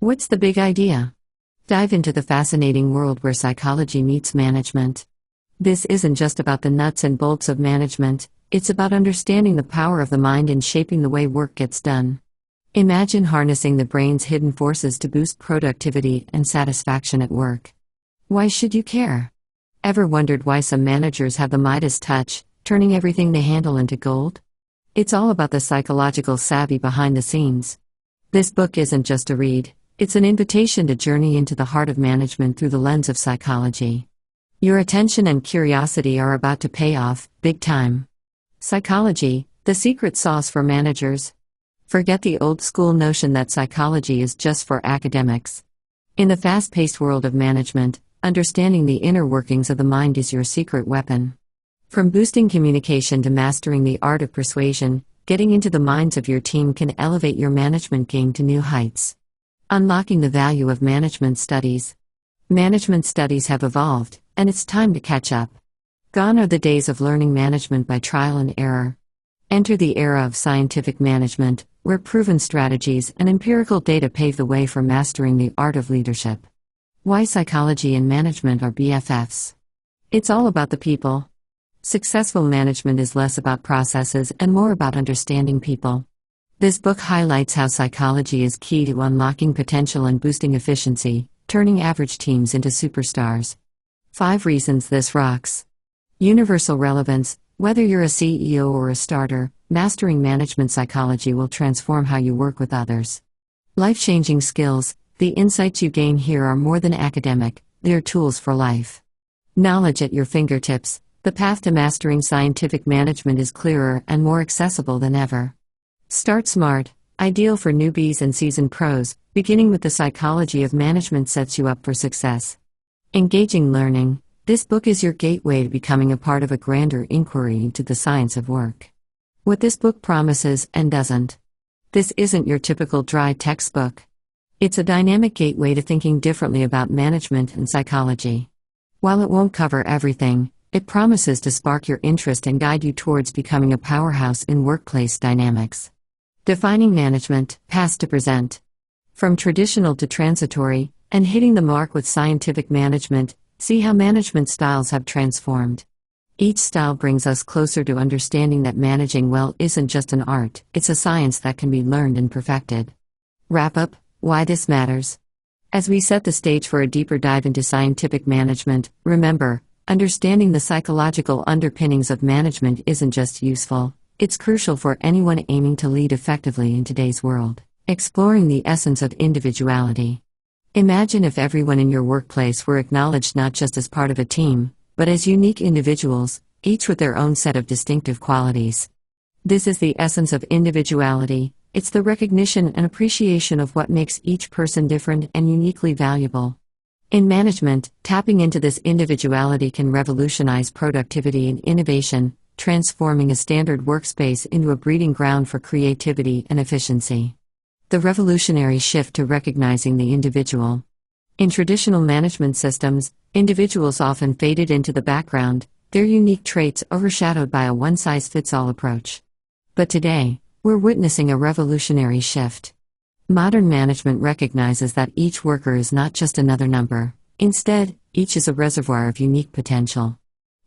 What's the big idea? Dive into the fascinating world where psychology meets management. This isn't just about the nuts and bolts of management, it's about understanding the power of the mind in shaping the way work gets done. Imagine harnessing the brain's hidden forces to boost productivity and satisfaction at work. Why should you care? Ever wondered why some managers have the Midas touch, turning everything they handle into gold? It's all about the psychological savvy behind the scenes. This book isn't just a read, it's an invitation to journey into the heart of management through the lens of psychology. Your attention and curiosity are about to pay off, big time. Psychology, the secret sauce for managers. Forget the old school notion that psychology is just for academics. In the fast-paced world of management, understanding the inner workings of the mind is your secret weapon. From boosting communication to mastering the art of persuasion, getting into the minds of your team can elevate your management game to new heights. Unlocking the value of management studies. Management studies have evolved, and it's time to catch up. Gone are the days of learning management by trial and error. Enter the era of scientific management, where proven strategies and empirical data pave the way for mastering the art of leadership. Why psychology and management are BFFs. It's all about the people. Successful management is less about processes and more about understanding people. This book highlights how psychology is key to unlocking potential and boosting efficiency, turning average teams into superstars. 5 reasons this rocks. Universal relevance. Whether you're a CEO or a starter, mastering management psychology will transform how you work with others. Life-changing skills. The insights you gain here are more than academic, they're tools for life. Knowledge at your fingertips. The path to mastering scientific management is clearer and more accessible than ever. Start smart, ideal for newbies and seasoned pros, beginning with the psychology of management sets you up for success. Engaging learning. This book is your gateway to becoming a part of a grander inquiry into the science of work. What this book promises and doesn't. This isn't your typical dry textbook. It's a dynamic gateway to thinking differently about management and psychology. While it won't cover everything, it promises to spark your interest and guide you towards becoming a powerhouse in workplace dynamics. Defining management, past to present. From traditional to transitory, and hitting the mark with scientific management, see how management styles have transformed. Each style brings us closer to understanding that managing well isn't just an art, it's a science that can be learned and perfected. Wrap up, why this matters. As we set the stage for a deeper dive into scientific management, remember, understanding the psychological underpinnings of management isn't just useful, it's crucial for anyone aiming to lead effectively in today's world. Exploring the essence of individuality. Imagine if everyone in your workplace were acknowledged not just as part of a team, but as unique individuals, each with their own set of distinctive qualities. This is the essence of individuality, it's the recognition and appreciation of what makes each person different and uniquely valuable. In management, tapping into this individuality can revolutionize productivity and innovation, transforming a standard workspace into a breeding ground for creativity and efficiency. The revolutionary shift to recognizing the individual. In traditional management systems, individuals often faded into the background, their unique traits overshadowed by a one-size-fits-all approach. But today, we're witnessing a revolutionary shift. Modern management recognizes that each worker is not just another number, instead, each is a reservoir of unique potential.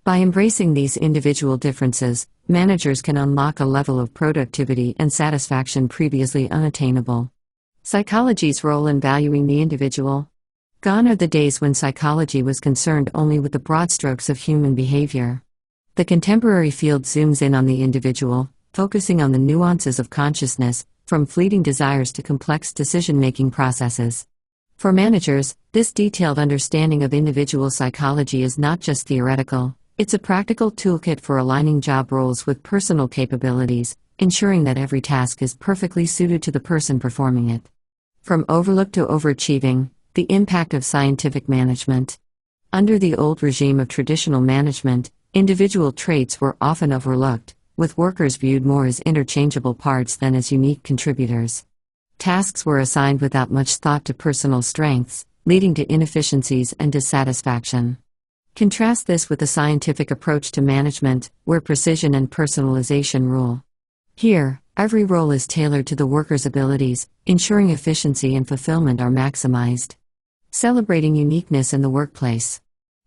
By embracing these individual differences, managers can unlock a level of productivity and satisfaction previously unattainable. Psychology's role in valuing the individual. Gone are the days when psychology was concerned only with the broad strokes of human behavior. The contemporary field zooms in on the individual, focusing on the nuances of consciousness, from fleeting desires to complex decision-making processes. For managers, this detailed understanding of individual psychology is not just theoretical, it's a practical toolkit for aligning job roles with personal capabilities, ensuring that every task is perfectly suited to the person performing it. From overlooked to overachieving, the impact of scientific management. Under the old regime of traditional management, individual traits were often overlooked, with workers viewed more as interchangeable parts than as unique contributors. Tasks were assigned without much thought to personal strengths, leading to inefficiencies and dissatisfaction. Contrast this with a scientific approach to management, where precision and personalization rule. Here, every role is tailored to the worker's abilities, ensuring efficiency and fulfillment are maximized. Celebrating uniqueness in the workplace.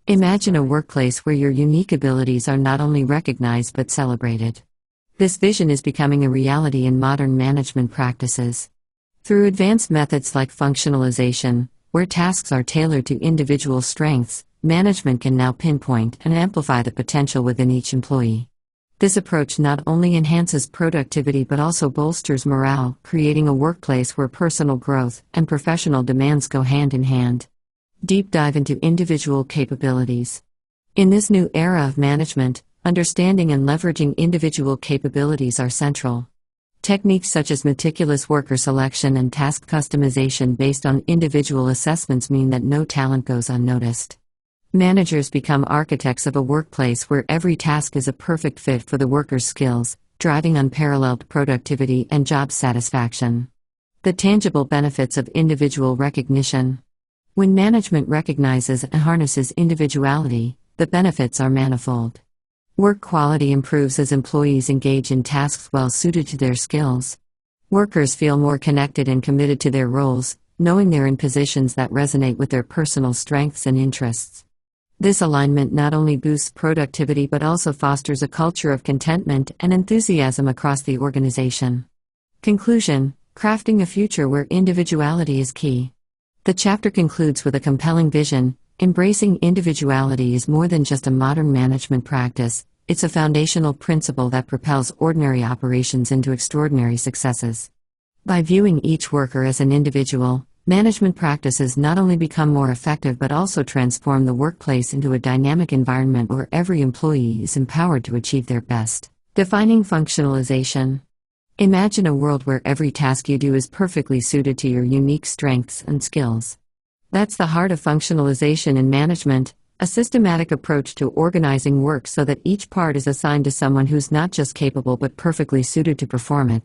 Imagine a workplace where your unique abilities are not only recognized but celebrated. This vision is becoming a reality in modern management practices. Through advanced methods like functionalization, where tasks are tailored to individual strengths, management can now pinpoint and amplify the potential within each employee. This approach not only enhances productivity but also bolsters morale, creating a workplace where personal growth and professional demands go hand in hand. Deep dive into individual capabilities. In this new era of management, understanding and leveraging individual capabilities are central. Techniques such as meticulous worker selection and task customization based on individual assessments mean that no talent goes unnoticed. Managers become architects of a workplace where every task is a perfect fit for the worker's skills, driving unparalleled productivity and job satisfaction. The tangible benefits of individual recognition. When management recognizes and harnesses individuality, the benefits are manifold. Work quality improves as employees engage in tasks well suited to their skills. Workers feel more connected and committed to their roles, knowing they're in positions that resonate with their personal strengths and interests. This alignment not only boosts productivity but also fosters a culture of contentment and enthusiasm across the organization. Conclusion: crafting a future where individuality is key. The chapter concludes with a compelling vision. Embracing individuality is more than just a modern management practice, it's a foundational principle that propels ordinary operations into extraordinary successes. By viewing each worker as an individual, management practices not only become more effective but also transform the workplace into a dynamic environment where every employee is empowered to achieve their best. Defining functionalization. Imagine a world where every task you do is perfectly suited to your unique strengths and skills. That's the heart of functionalization in management, a systematic approach to organizing work so that each part is assigned to someone who's not just capable but perfectly suited to perform it.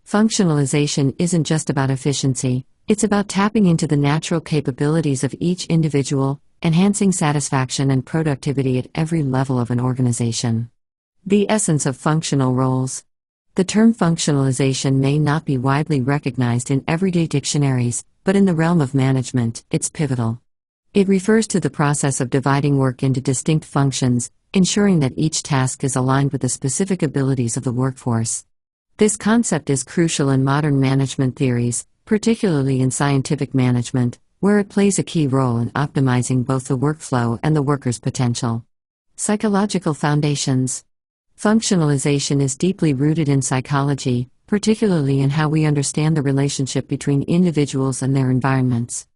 Functionalization isn't just about efficiency, it's about tapping into the natural capabilities of each individual, enhancing satisfaction and productivity at every level of an organization. The essence of functional roles. The term functionalization may not be widely recognized in everyday dictionaries, but in the realm of management, it's pivotal. It refers to the process of dividing work into distinct functions, ensuring that each task is aligned with the specific abilities of the workforce. This concept is crucial in modern management theories, particularly in scientific management, where it plays a key role in optimizing both the workflow and the worker's potential. Psychological foundations. Functionalization is deeply rooted in psychology, particularly in how we understand the relationship between individuals and their environments.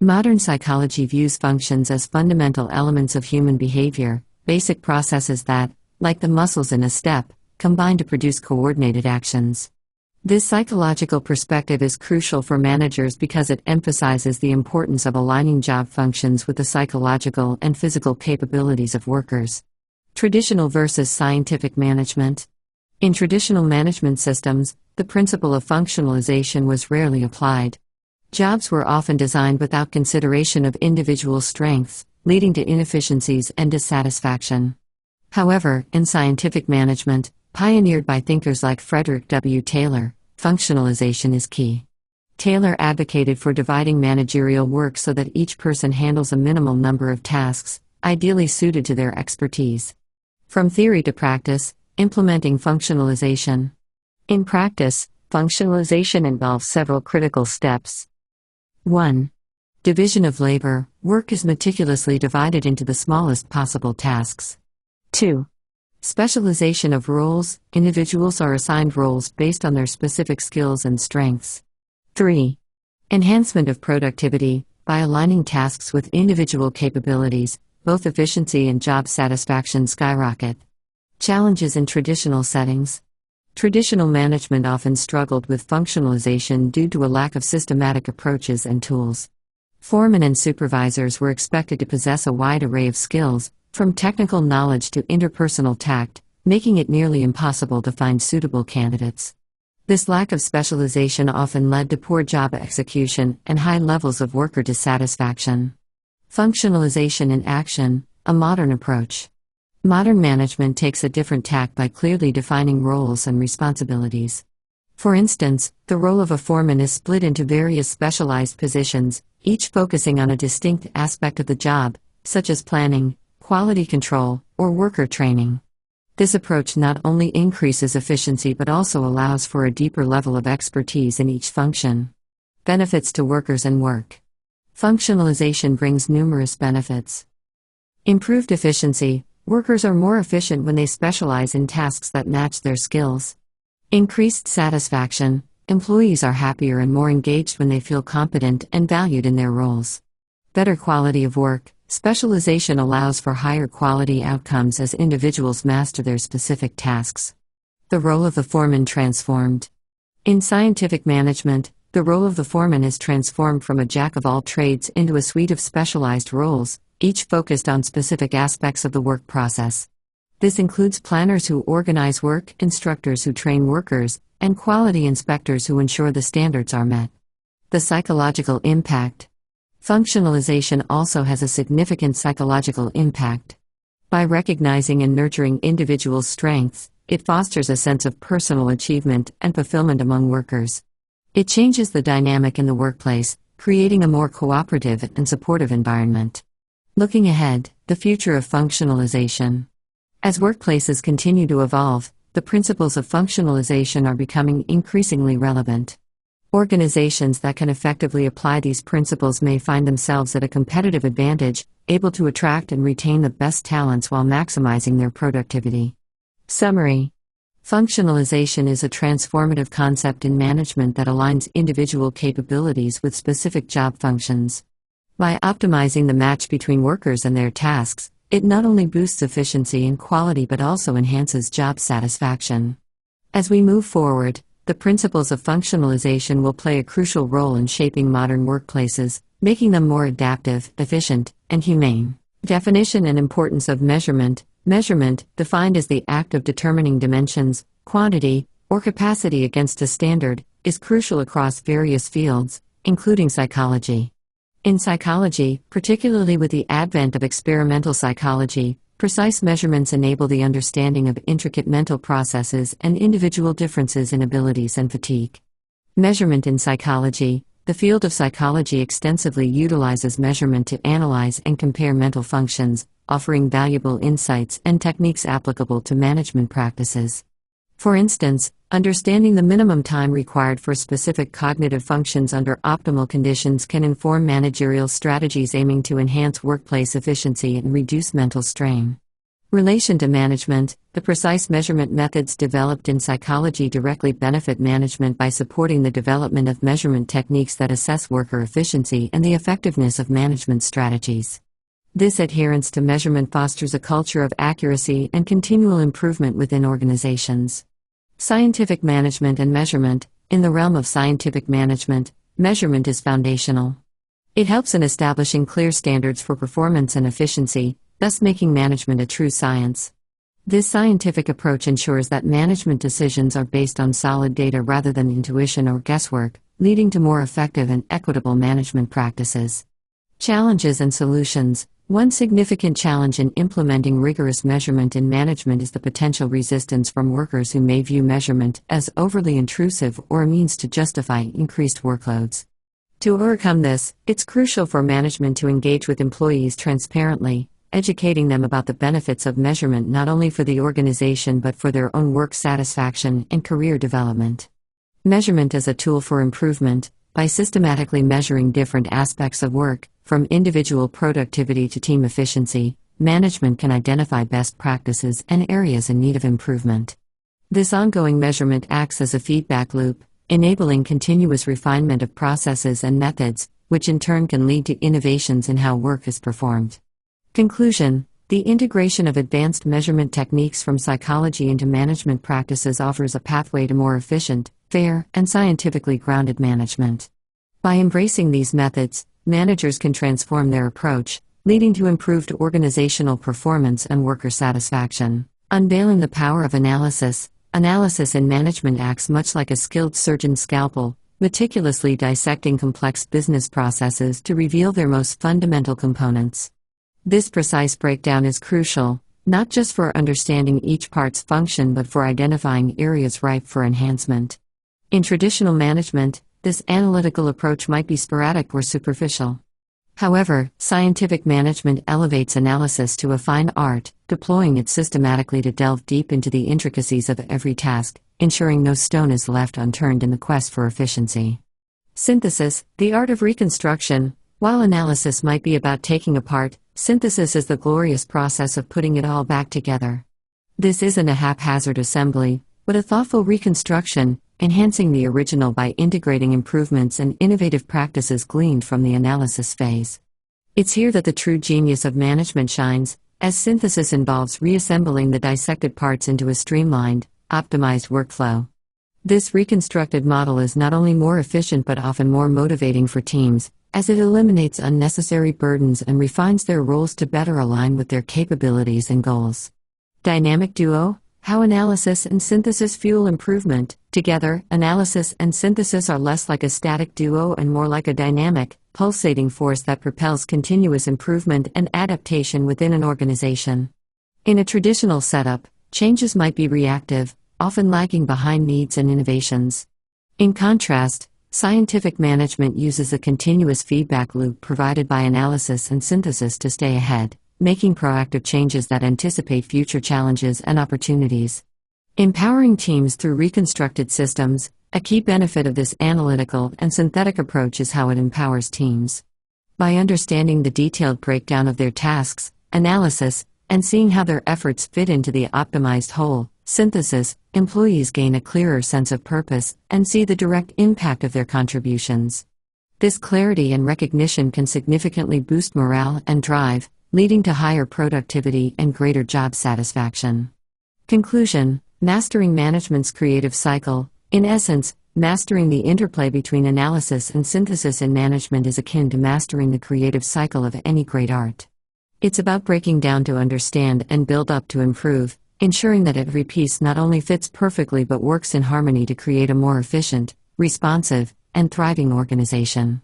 Modern psychology views functions as fundamental elements of human behavior, basic processes that, like the muscles in a step, combine to produce coordinated actions. This psychological perspective is crucial for managers because it emphasizes the importance of aligning job functions with the psychological and physical capabilities of workers. Traditional versus scientific management. In traditional management systems, the principle of functionalization was rarely applied. Jobs were often designed without consideration of individual strengths, leading to inefficiencies and dissatisfaction. However, in scientific management, pioneered by thinkers like Frederick W. Taylor, functionalization is key. Taylor advocated for dividing managerial work so that each person handles a minimal number of tasks, ideally suited to their expertise. From theory to practice, implementing functionalization. In practice, functionalization involves several critical steps. 1. Division of labor. Work is meticulously divided into the smallest possible tasks. 2. Specialization of roles. Individuals are assigned roles based on their specific skills and strengths. 3. Enhancement of productivity. By aligning tasks with individual capabilities, both efficiency and job satisfaction skyrocket. Challenges in traditional settings. Traditional management often struggled with functionalization due to a lack of systematic approaches and tools. Foremen and supervisors were expected to possess a wide array of skills, from technical knowledge to interpersonal tact, making it nearly impossible to find suitable candidates. This lack of specialization often led to poor job execution and high levels of worker dissatisfaction. Functionalization in action, a modern approach. Modern management takes a different tack by clearly defining roles and responsibilities. For instance, the role of a foreman is split into various specialized positions, each focusing on a distinct aspect of the job, such as planning, quality control, or worker training. This approach not only increases efficiency but also allows for a deeper level of expertise in each function. Benefits to workers and work. Functionalization brings numerous benefits. Improved efficiency. Workers are more efficient when they specialize in tasks that match their skills. Increased satisfaction. Employees are happier and more engaged when they feel competent and valued in their roles. Better quality of work. Specialization allows for higher quality outcomes as individuals master their specific tasks. The role of the foreman transformed. In scientific management, the role of the foreman is transformed from a jack of all trades into a suite of specialized roles, each focused on specific aspects of the work process. This includes planners who organize work, instructors who train workers, and quality inspectors who ensure the standards are met. The psychological impact. Functionalization also has a significant psychological impact. By recognizing and nurturing individuals' strengths, it fosters a sense of personal achievement and fulfillment among workers. It changes the dynamic in the workplace, creating a more cooperative and supportive environment. Looking ahead, the future of functionalization. As workplaces continue to evolve, the principles of functionalization are becoming increasingly relevant. Organizations that can effectively apply these principles may find themselves at a competitive advantage, able to attract and retain the best talents while maximizing their productivity. Summary. Functionalization is a transformative concept in management that aligns individual capabilities with specific job functions. By optimizing the match between workers and their tasks, it not only boosts efficiency and quality but also enhances job satisfaction. As we move forward, the principles of functionalization will play a crucial role in shaping modern workplaces, making them more adaptive, efficient, and humane. Definition and importance of measurement. Measurement, defined as the act of determining dimensions, quantity, or capacity against a standard, is crucial across various fields, including psychology. In psychology, particularly with the advent of experimental psychology, precise measurements enable the understanding of intricate mental processes and individual differences in abilities and fatigue. Measurement in psychology. The field of psychology extensively utilizes measurement to analyze and compare mental functions, offering valuable insights and techniques applicable to management practices. For instance, understanding the minimum time required for specific cognitive functions under optimal conditions can inform managerial strategies aiming to enhance workplace efficiency and reduce mental strain. Relation to management. The precise measurement methods developed in psychology directly benefit management by supporting the development of measurement techniques that assess worker efficiency and the effectiveness of management strategies. This adherence to measurement fosters a culture of accuracy and continual improvement within organizations. Scientific management and measurement. In the realm of scientific management, measurement is foundational. It helps in establishing clear standards for performance and efficiency, thus making management a true science. This scientific approach ensures that management decisions are based on solid data rather than intuition or guesswork, leading to more effective and equitable management practices. Challenges and solutions. One significant challenge in implementing rigorous measurement in management is the potential resistance from workers who may view measurement as overly intrusive or a means to justify increased workloads. To overcome this, it's crucial for management to engage with employees transparently, educating them about the benefits of measurement not only for the organization but for their own work satisfaction and career development. Measurement as a tool for improvement. By systematically measuring different aspects of work, from individual productivity to team efficiency, management can identify best practices and areas in need of improvement. This ongoing measurement acts as a feedback loop, enabling continuous refinement of processes and methods, which in turn can lead to innovations in how work is performed. Conclusion. The integration of advanced measurement techniques from psychology into management practices offers a pathway to more efficient, fair, and scientifically grounded management. By embracing these methods, managers can transform their approach, leading to improved organizational performance and worker satisfaction. Unveiling the power of analysis. Analysis in management acts much like a skilled surgeon's scalpel, meticulously dissecting complex business processes to reveal their most fundamental components. This precise breakdown is crucial, not just for understanding each part's function but for identifying areas ripe for enhancement. In traditional management, this analytical approach might be sporadic or superficial. However, scientific management elevates analysis to a fine art, deploying it systematically to delve deep into the intricacies of every task, ensuring no stone is left unturned in the quest for efficiency. Synthesis, the art of reconstruction. While analysis might be about taking apart, synthesis is the glorious process of putting it all back together. This isn't a haphazard assembly, but a thoughtful reconstruction, enhancing the original by integrating improvements and innovative practices gleaned from the analysis phase. It's here that the true genius of management shines, as synthesis involves reassembling the dissected parts into a streamlined, optimized workflow. This reconstructed model is not only more efficient but often more motivating for teams, as it eliminates unnecessary burdens and refines their roles to better align with their capabilities and goals. Dynamic duo: how analysis and synthesis fuel improvement. Together, analysis and synthesis are less like a static duo and more like a dynamic, pulsating force that propels continuous improvement and adaptation within an organization. In a traditional setup, changes might be reactive, often lagging behind needs and innovations. In contrast, scientific management uses a continuous feedback loop provided by analysis and synthesis to stay ahead, making proactive changes that anticipate future challenges and opportunities. Empowering teams through reconstructed systems. A key benefit of this analytical and synthetic approach is how it empowers teams. By understanding the detailed breakdown of their tasks, analysis, and seeing how their efforts fit into the optimized whole, synthesis, employees gain a clearer sense of purpose and see the direct impact of their contributions. This clarity and recognition can significantly boost morale and drive, leading to higher productivity and greater job satisfaction. Conclusion: mastering management's creative cycle. In essence, mastering the interplay between analysis and synthesis in management is akin to mastering the creative cycle of any great art. It's about breaking down to understand and build up to improve, ensuring that every piece not only fits perfectly but works in harmony to create a more efficient, responsive, and thriving organization.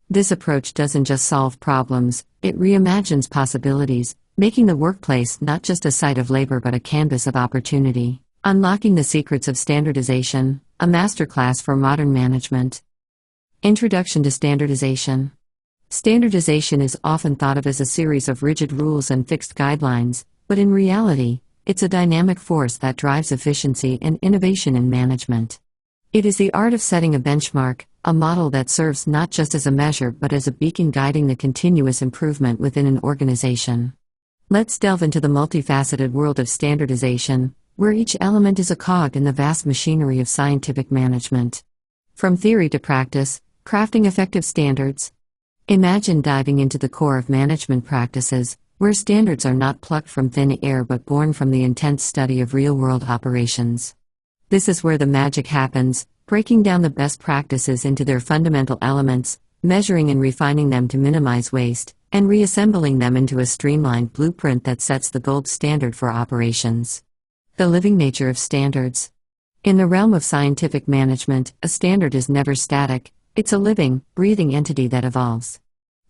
This approach doesn't just solve problems, it reimagines possibilities, making the workplace not just a site of labor but a canvas of opportunity. Unlocking the Secrets of Standardization, a masterclass for modern management. Introduction to Standardization. Standardization is often thought of as a series of rigid rules and fixed guidelines, but in reality, it's a dynamic force that drives efficiency and innovation in management. It is the art of setting a benchmark, a model that serves not just as a measure but as a beacon guiding the continuous improvement within an organization. Let's delve into the multifaceted world of standardization, where each element is a cog in the vast machinery of scientific management. From theory to practice, crafting effective standards. Imagine diving into the core of management practices, where standards are not plucked from thin air but born from the intense study of real-world operations. This is where the magic happens, breaking down the best practices into their fundamental elements, measuring and refining them to minimize waste, and reassembling them into a streamlined blueprint that sets the gold standard for operations. The living nature of standards. In the realm of scientific management, a standard is never static, it's a living, breathing entity that evolves.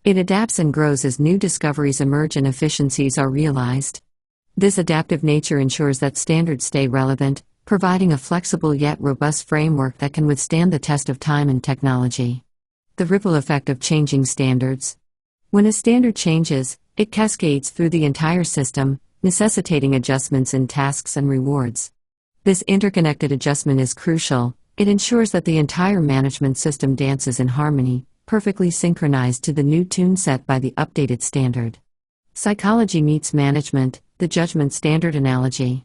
It adapts and grows as new discoveries emerge and efficiencies are realized. This adaptive nature ensures that standards stay relevant, providing a flexible yet robust framework that can withstand the test of time and technology. The ripple effect of changing standards. When a standard changes, it cascades through the entire system, necessitating adjustments in tasks and rewards. This interconnected adjustment is crucial. It ensures that the entire management system dances in harmony, perfectly synchronized to the new tune set by the updated standard. Psychology meets management, the judgment standard analogy.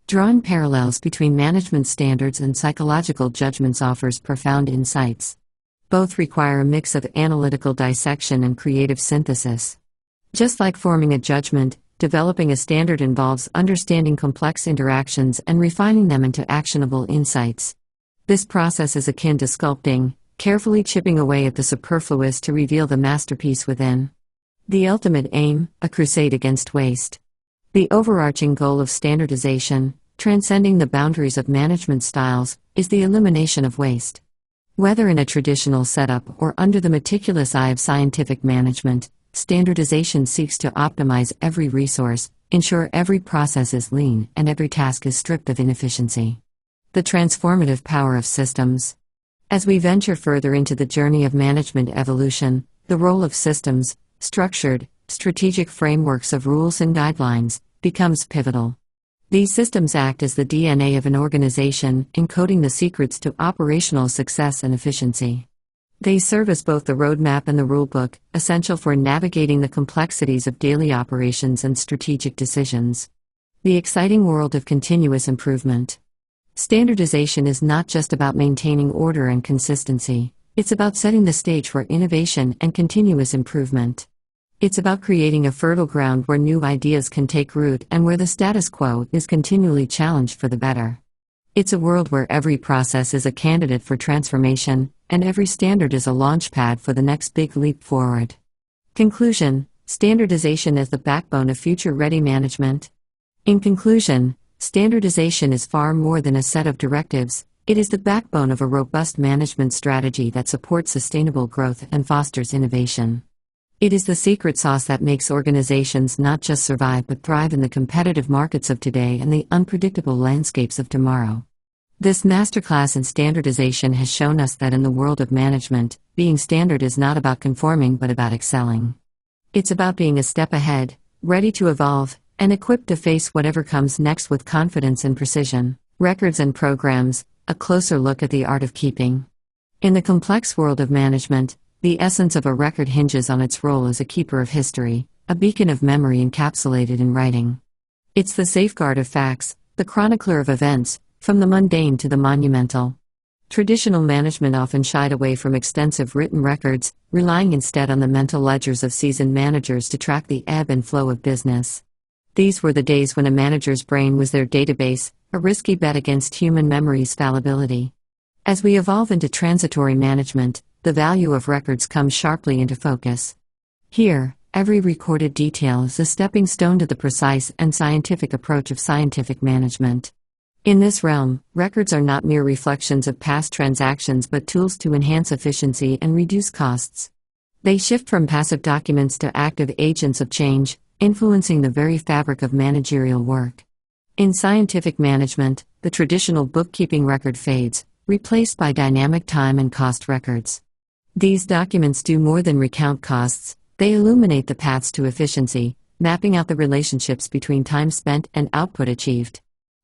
Drawing parallels between management standards and psychological judgments offers profound insights. Both require a mix of analytical dissection and creative synthesis. Just like forming a judgment, developing a standard involves understanding complex interactions and refining them into actionable insights. This process is akin to sculpting, carefully chipping away at the superfluous to reveal the masterpiece within. The ultimate aim, a crusade against waste. The overarching goal of standardization, transcending the boundaries of management styles, is the elimination of waste. Whether in a traditional setup or under the meticulous eye of scientific management, standardization seeks to optimize every resource, Ensure every process is lean and every task is stripped of inefficiency. The transformative power of systems. As we venture further into the journey of management evolution, the role of systems, structured, strategic frameworks of rules and guidelines, becomes pivotal. These systems act as the DNA of an organization, encoding the secrets to operational success and efficiency. They serve as both the roadmap and the rulebook, essential for navigating the complexities of daily operations and strategic decisions. The exciting world of continuous improvement. Standardization is not just about maintaining order and consistency, it's about setting the stage for innovation and continuous improvement. It's about creating a fertile ground where new ideas can take root and where the status quo is continually challenged for the better. It's a world where every process is a candidate for transformation, and every standard is a launchpad for the next big leap forward. Conclusion: standardization as the backbone of future-ready management. In conclusion, standardization is far more than a set of directives, it is the backbone of a robust management strategy that supports sustainable growth and fosters innovation. It is the secret sauce that makes organizations not just survive but thrive in the competitive markets of today and the unpredictable landscapes of tomorrow. This masterclass in standardization has shown us that in the world of management, being standard is not about conforming but about excelling. It's about being a step ahead, ready to evolve, and equipped to face whatever comes next with confidence and precision. Records and programs, a closer look at the art of keeping. In the complex world of management, the essence of a record hinges on its role as a keeper of history, a beacon of memory encapsulated in writing. It's the safeguard of facts, the chronicler of events, from the mundane to the monumental. Traditional management often shied away from extensive written records, relying instead on the mental ledgers of seasoned managers to track the ebb and flow of business. These were the days when a manager's brain was their database, a risky bet against human memory's fallibility. As we evolve into transitory management, the value of records comes sharply into focus. Here, every recorded detail is a stepping stone to the precise and scientific approach of scientific management. In this realm, records are not mere reflections of past transactions but tools to enhance efficiency and reduce costs. They shift from passive documents to active agents of change, influencing the very fabric of managerial work. In scientific management, the traditional bookkeeping record fades, replaced by dynamic time and cost records. These documents do more than recount costs, they illuminate the paths to efficiency, mapping out the relationships between time spent and output achieved.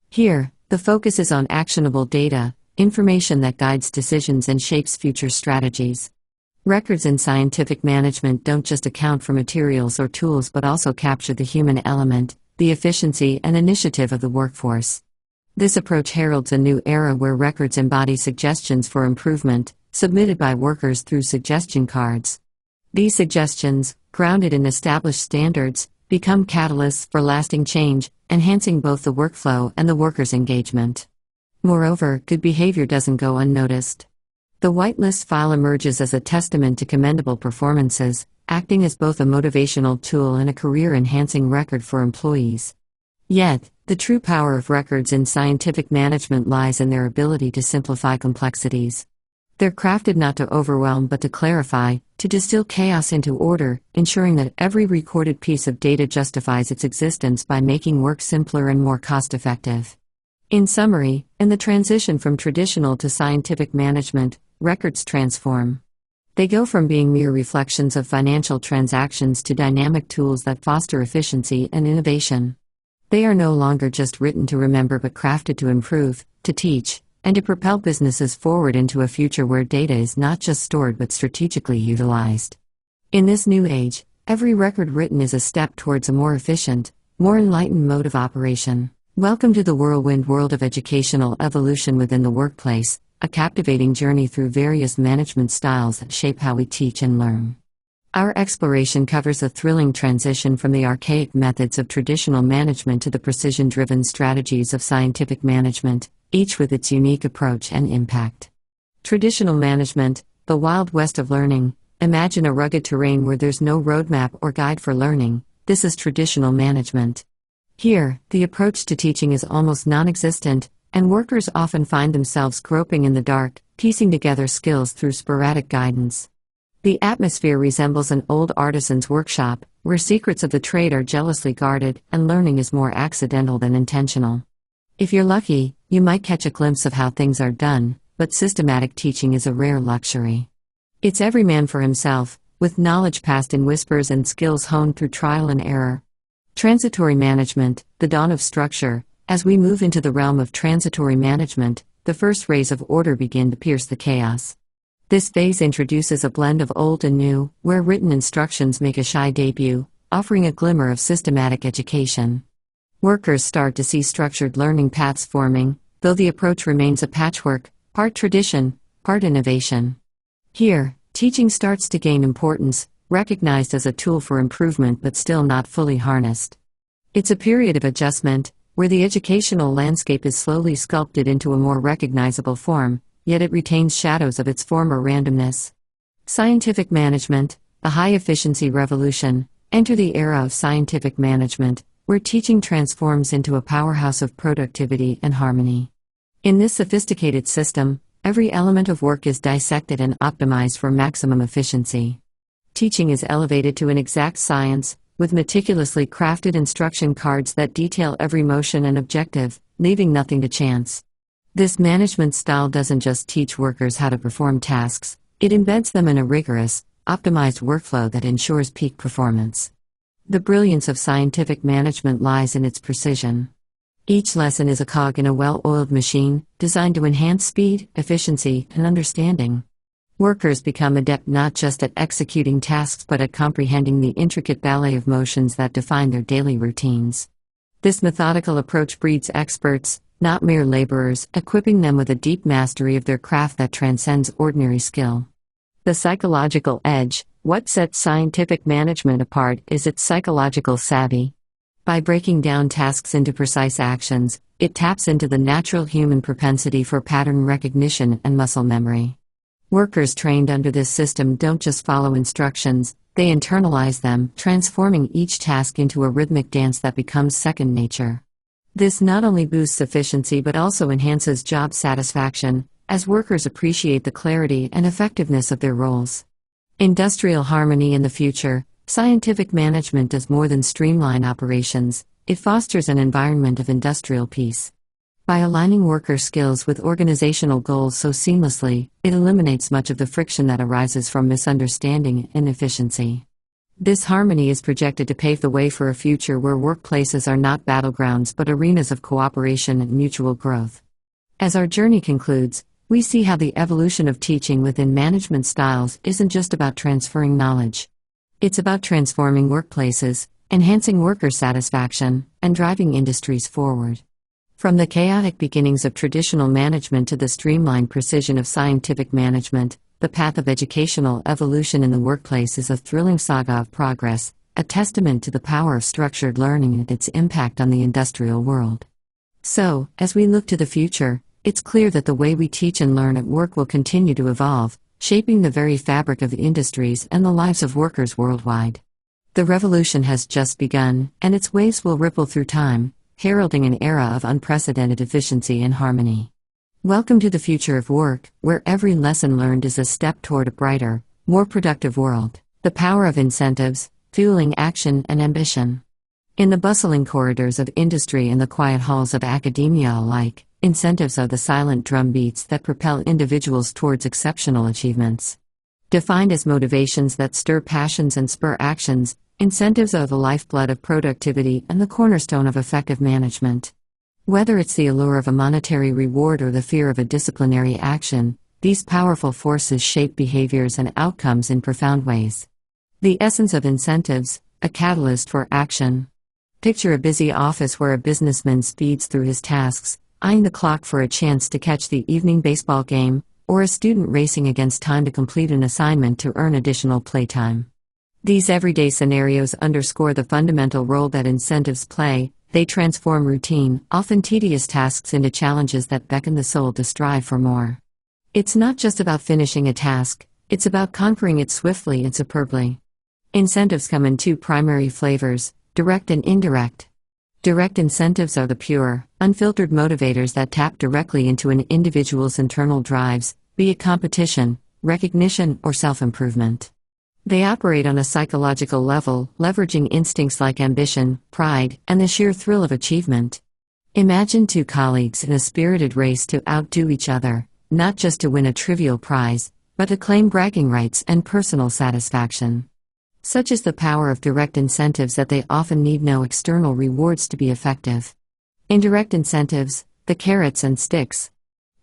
Here, the focus is on actionable data, information that guides decisions and shapes future strategies. Records in scientific management don't just account for materials or tools but also capture the human element, the efficiency and initiative of the workforce. This approach heralds a new era where records embody suggestions for improvement, submitted by workers through suggestion cards. These suggestions, grounded in established standards, become catalysts for lasting change, enhancing both the workflow and the workers' engagement. Moreover, good behavior doesn't go unnoticed. The whitelist file emerges as a testament to commendable performances, acting as both a motivational tool and a career-enhancing record for employees. Yet, the true power of records in scientific management lies in their ability to simplify complexities. They're crafted not to overwhelm but to clarify, to distill chaos into order, ensuring that every recorded piece of data justifies its existence by making work simpler and more cost-effective. In summary, in the transition from traditional to scientific management, records transform. They go from being mere reflections of financial transactions to dynamic tools that foster efficiency and innovation. They are no longer just written to remember but crafted to improve, to teach, and to propel businesses forward into a future where data is not just stored but strategically utilized. In this new age, every record written is a step towards a more efficient, more enlightened mode of operation. Welcome to the whirlwind world of educational evolution within the workplace, a captivating journey through various management styles that shape how we teach and learn. Our exploration covers a thrilling transition from the archaic methods of traditional management to the precision-driven strategies of scientific management, each with its unique approach and impact. Traditional management, the Wild West of learning. Imagine a rugged terrain where there's no roadmap or guide for learning. This is traditional management. Here, the approach to teaching is almost non-existent, and workers often find themselves groping in the dark, piecing together skills through sporadic guidance. The atmosphere resembles an old artisan's workshop, where secrets of the trade are jealously guarded and learning is more accidental than intentional. If you're lucky, you might catch a glimpse of how things are done, but systematic teaching is a rare luxury. It's every man for himself, with knowledge passed in whispers and skills honed through trial and error. Transitory management, the dawn of structure. As we move into the realm of transitory management, the first rays of order begin to pierce the chaos. This phase introduces a blend of old and new, where written instructions make a shy debut, offering a glimmer of systematic education. Workers start to see structured learning paths forming, though the approach remains a patchwork, part tradition, part innovation. Here, teaching starts to gain importance, recognized as a tool for improvement but still not fully harnessed. It's a period of adjustment, where the educational landscape is slowly sculpted into a more recognizable form, yet it retains shadows of its former randomness. Scientific management, a high-efficiency revolution. Enter the era of scientific management, where teaching transforms into a powerhouse of productivity and harmony. In this sophisticated system, every element of work is dissected and optimized for maximum efficiency. Teaching is elevated to an exact science, with meticulously crafted instruction cards that detail every motion and objective, leaving nothing to chance. This management style doesn't just teach workers how to perform tasks, it embeds them in a rigorous, optimized workflow that ensures peak performance. The brilliance of scientific management lies in its precision. Each lesson is a cog in a well-oiled machine, designed to enhance speed, efficiency, and understanding. Workers become adept not just at executing tasks but at comprehending the intricate ballet of motions that define their daily routines. This methodical approach breeds experts, not mere laborers, equipping them with a deep mastery of their craft that transcends ordinary skill. The psychological edge. What sets scientific management apart is its psychological savvy. By breaking down tasks into precise actions, it taps into the natural human propensity for pattern recognition and muscle memory. Workers trained under this system don't just follow instructions, they internalize them, transforming each task into a rhythmic dance that becomes second nature. This not only boosts efficiency but also enhances job satisfaction, as workers appreciate the clarity and effectiveness of their roles. Industrial harmony in the future. Scientific management does more than streamline operations, it fosters an environment of industrial peace. By aligning worker skills with organizational goals so seamlessly, it eliminates much of the friction that arises from misunderstanding and inefficiency. This harmony is projected to pave the way for a future where workplaces are not battlegrounds but arenas of cooperation and mutual growth. As our journey concludes, we see how the evolution of teaching within management styles isn't just about transferring knowledge. It's about transforming workplaces, enhancing worker satisfaction, and driving industries forward. From the chaotic beginnings of traditional management to the streamlined precision of scientific management, the path of educational evolution in the workplace is a thrilling saga of progress, a testament to the power of structured learning and its impact on the industrial world. So, as we look to the future, it's clear that the way we teach and learn at work will continue to evolve, shaping the very fabric of industries and the lives of workers worldwide. The revolution has just begun, and its waves will ripple through time, heralding an era of unprecedented efficiency and harmony. Welcome to the future of work, where every lesson learned is a step toward a brighter, more productive world. The power of incentives, fueling action and ambition. In the bustling corridors of industry and the quiet halls of academia alike, incentives are the silent drumbeats that propel individuals towards exceptional achievements. Defined as motivations that stir passions and spur actions, incentives are the lifeblood of productivity and the cornerstone of effective management. Whether it's the allure of a monetary reward or the fear of a disciplinary action, these powerful forces shape behaviors and outcomes in profound ways. The essence of incentives, a catalyst for action. Picture a busy office where a businessman speeds through his tasks, eyeing the clock for a chance to catch the evening baseball game, or a student racing against time to complete an assignment to earn additional playtime. These everyday scenarios underscore the fundamental role that incentives play. They transform routine, often tedious tasks into challenges that beckon the soul to strive for more. It's not just about finishing a task, it's about conquering it swiftly and superbly. Incentives come in two primary flavors, direct and indirect. Direct incentives are the pure, unfiltered motivators that tap directly into an individual's internal drives, be it competition, recognition, or self-improvement. They operate on a psychological level, leveraging instincts like ambition, pride, and the sheer thrill of achievement. Imagine two colleagues in a spirited race to outdo each other, not just to win a trivial prize, but to claim bragging rights and personal satisfaction. Such is the power of direct incentives that they often need no external rewards to be effective. Indirect incentives, the carrots and sticks.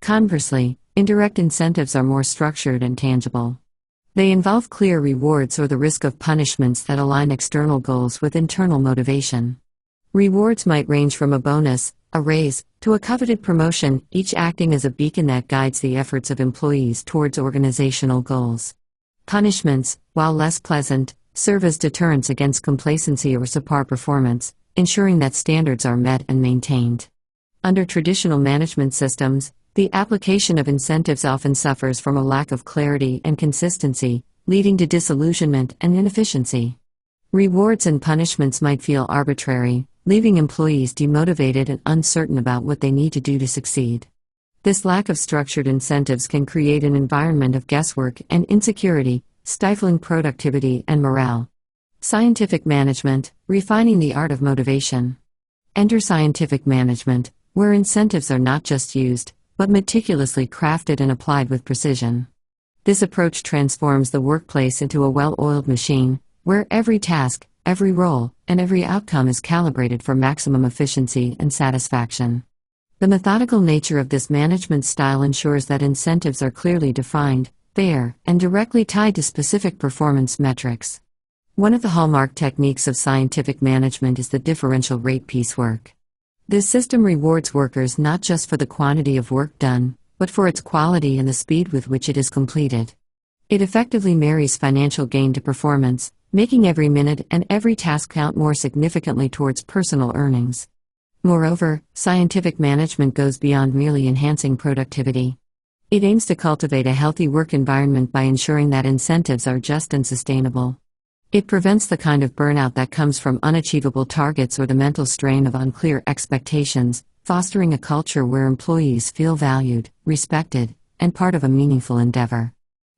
Conversely, indirect incentives are more structured and tangible. They involve clear rewards or the risk of punishments that align external goals with internal motivation. Rewards might range from a bonus, a raise, to a coveted promotion, each acting as a beacon that guides the efforts of employees towards organizational goals. Punishments, while less pleasant, serve as deterrents against complacency or subpar performance, ensuring that standards are met and maintained. Under traditional management systems, the application of incentives often suffers from a lack of clarity and consistency, leading to disillusionment and inefficiency. Rewards and punishments might feel arbitrary, leaving employees demotivated and uncertain about what they need to do to succeed. This lack of structured incentives can create an environment of guesswork and insecurity, stifling productivity and morale. Scientific management, refining the art of motivation. Enter scientific management, where incentives are not just used, but meticulously crafted and applied with precision. This approach transforms the workplace into a well-oiled machine, where every task, every role, and every outcome is calibrated for maximum efficiency and satisfaction. The methodical nature of this management style ensures that incentives are clearly defined, fair, and directly tied to specific performance metrics. One of the hallmark techniques of scientific management is the differential rate piecework. This system rewards workers not just for the quantity of work done, but for its quality and the speed with which it is completed. It effectively marries financial gain to performance, making every minute and every task count more significantly towards personal earnings. Moreover, scientific management goes beyond merely enhancing productivity. It aims to cultivate a healthy work environment by ensuring that incentives are just and sustainable. It prevents the kind of burnout that comes from unachievable targets or the mental strain of unclear expectations, fostering a culture where employees feel valued, respected, and part of a meaningful endeavor.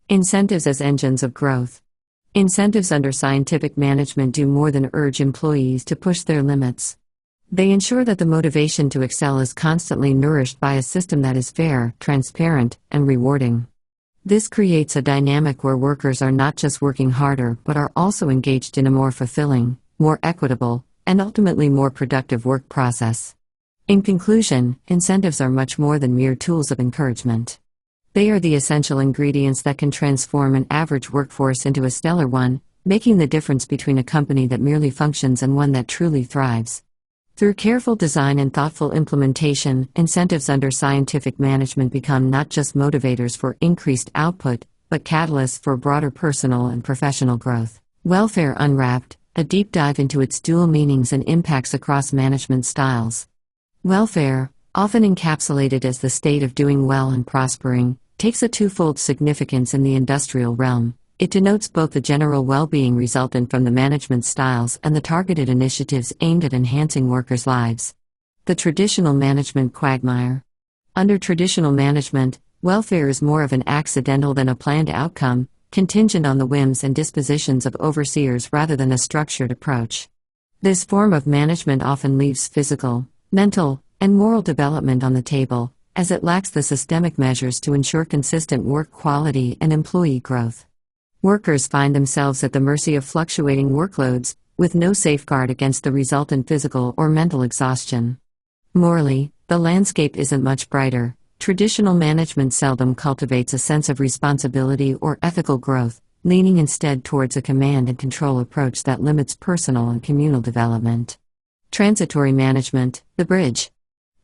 Incentives as engines of growth. Incentives under scientific management do more than urge employees to push their limits. They ensure that the motivation to excel is constantly nourished by a system that is fair, transparent, and rewarding. This creates a dynamic where workers are not just working harder but are also engaged in a more fulfilling, more equitable, and ultimately more productive work process. In conclusion, incentives are much more than mere tools of encouragement. They are the essential ingredients that can transform an average workforce into a stellar one, making the difference between a company that merely functions and one that truly thrives. Through careful design and thoughtful implementation, incentives under scientific management become not just motivators for increased output, but catalysts for broader personal and professional growth. Welfare Unwrapped, a deep dive into its dual meanings and impacts across management styles. Welfare, often encapsulated as the state of doing well and prospering, takes a twofold significance in the industrial realm. It denotes both the general well-being resultant from the management styles and the targeted initiatives aimed at enhancing workers' lives. The traditional management quagmire. Under traditional management, welfare is more of an accidental than a planned outcome, contingent on the whims and dispositions of overseers rather than a structured approach. This form of management often leaves physical, mental, and moral development on the table, as it lacks the systemic measures to ensure consistent work quality and employee growth. Workers find themselves at the mercy of fluctuating workloads, with no safeguard against the resultant physical or mental exhaustion. Morally, the landscape isn't much brighter. Traditional management seldom cultivates a sense of responsibility or ethical growth, leaning instead towards a command and control approach that limits personal and communal development. Transitory management, the bridge.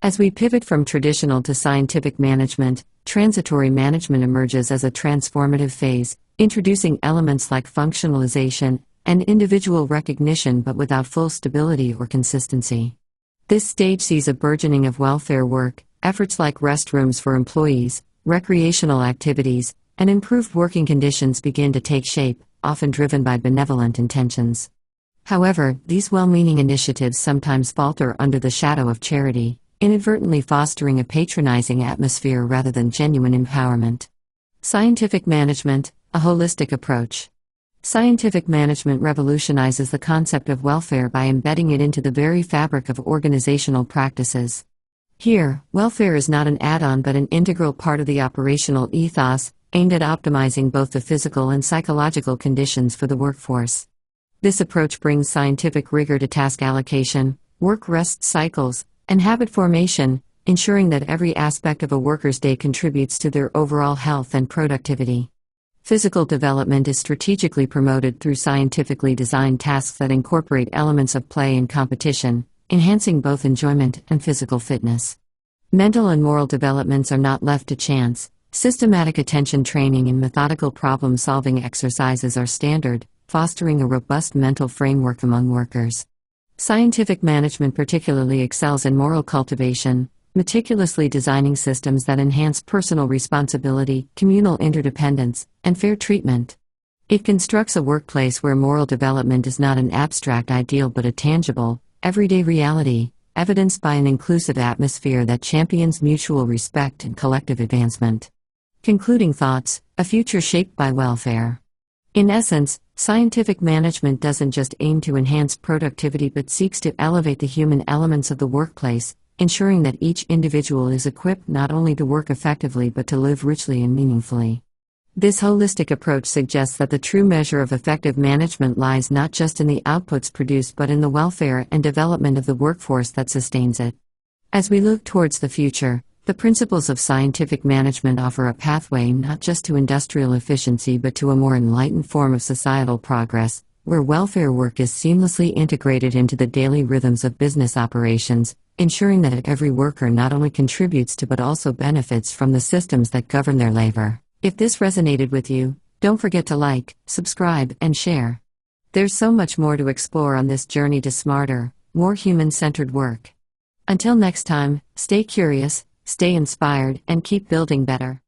As we pivot from traditional to scientific management, transitory management emerges as a transformative phase, introducing elements like functionalization and individual recognition but without full stability or consistency. This stage sees a burgeoning of welfare work, efforts like restrooms for employees, recreational activities, and improved working conditions begin to take shape, often driven by benevolent intentions. However, these well-meaning initiatives sometimes falter under the shadow of charity, inadvertently fostering a patronizing atmosphere rather than genuine empowerment. Scientific management, a holistic approach. Scientific management revolutionizes the concept of welfare by embedding it into the very fabric of organizational practices. Here, welfare is not an add-on but an integral part of the operational ethos, aimed at optimizing both the physical and psychological conditions for the workforce. This approach brings scientific rigor to task allocation, work-rest cycles, and habit formation, ensuring that every aspect of a worker's day contributes to their overall health and productivity. Physical development is strategically promoted through scientifically designed tasks that incorporate elements of play and competition, enhancing both enjoyment and physical fitness. Mental and moral developments are not left to chance. Systematic attention training and methodical problem-solving exercises are standard, fostering a robust mental framework among workers. Scientific management particularly excels in moral cultivation, meticulously designing systems that enhance personal responsibility, communal interdependence, and fair treatment. It constructs a workplace where moral development is not an abstract ideal but a tangible, everyday reality, evidenced by an inclusive atmosphere that champions mutual respect and collective advancement. Concluding thoughts: a future shaped by welfare. In essence, scientific management doesn't just aim to enhance productivity but seeks to elevate the human elements of the workplace, ensuring that each individual is equipped not only to work effectively but to live richly and meaningfully. This holistic approach suggests that the true measure of effective management lies not just in the outputs produced but in the welfare and development of the workforce that sustains it. As we look towards the future, the principles of scientific management offer a pathway not just to industrial efficiency but to a more enlightened form of societal progress, where welfare work is seamlessly integrated into the daily rhythms of business operations, ensuring that every worker not only contributes to but also benefits from the systems that govern their labor. If this resonated with you, don't forget to like, subscribe, and share. There's so much more to explore on this journey to smarter, more human-centered work. Until next time, stay curious, stay inspired, and keep building better.